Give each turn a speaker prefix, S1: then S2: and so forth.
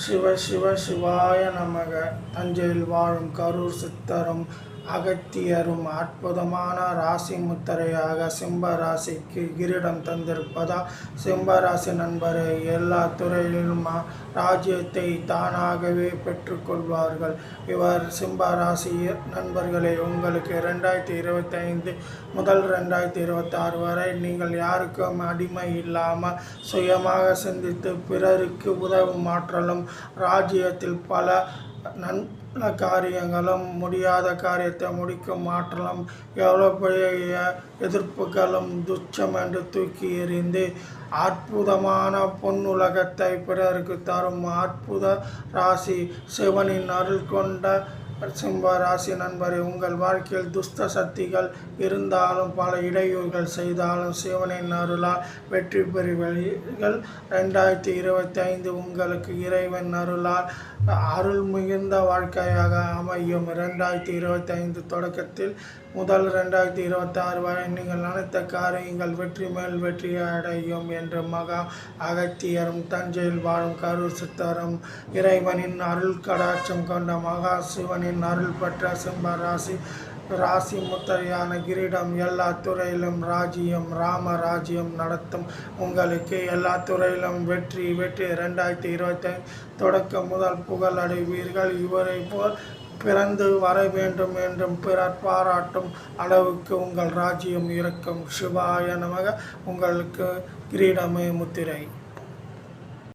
S1: சிவ சிவ சிவாய நமக. தஞ்சையில் வாழும் கரூர் சித்தரும் அகத்தியரும் அற்புதமான ராசி முத்திரையாக சிம்ம ராசிக்கு கிரீடம் தந்திருப்பதா. சிம்ம ராசி நண்பரே, எல்லா துறையிலும் ராஜ்யத்தை தானாகவே பெற்றுக்கொள்வார்கள். இவர் சிம்ம ராசி நண்பர்களே, உங்களுக்கு 2025 முதல் 2026 வரை நீங்கள் யாருக்கும் அடிமை இல்லாமல் சுயமாக சிந்தித்து பிறருக்கு உதவும் ஆற்றலும், ராஜ்யத்தில் பல நல்ல காரியங்களும் முடியாத காரியத்தை முடிக்கும் ஆற்றலும், எவ்வளோ பெரிய எதிர்ப்புகளும் துச்சம் என்று தூக்கி எறிந்து அற்புதமான பொன்னுலகத்தை பிறருக்கு தரும் அற்புத ராசி சிவனின் அருள் கொண்ட சிம்ம ராசி நண்பரே, உங்கள் வாழ்க்கையில் துஷ்ட சக்திகள் இருந்தாலும் பல இடையூறுகள் செய்தாலும் சிவனின் அருளால் வெற்றி பெறுவீர்கள். 2025 உங்களுக்கு இறைவன் அருளால் அருள் மிகுந்த வாழ்க்கையாக அமையும். 2025 தொடக்கத்தில் முதல் 2026 வரை நீங்கள் நினைத்த காரியங்கள் வெற்றி மேல் வெற்றி அடையும் என்று மகா அகத்தியரும் தஞ்சையில் வாழும் கரூர் சித்தரும் இறைவனின் அருள் கடாட்சம் கொண்ட மகா சிவனின் அருள் பெற்ற சிம்ம ராசி முத்திரையான கிரீடம் எல்லா துறையிலும் ராஜ்யம் ராமராஜ்யம் நடத்தும். உங்களுக்கு எல்லா துறையிலும் வெற்றி 2025 தொடக்கம் முதல் புகழ் அடைவீர்கள். இவரை போல் பிறந்து வர வேண்டும் என்றும் பிறர் பாராட்டும் அளவுக்கு உங்கள் ராஜ்யம் இருக்கும். சிவாய நமக. உங்களுக்கு கிரீடமே முத்திரை.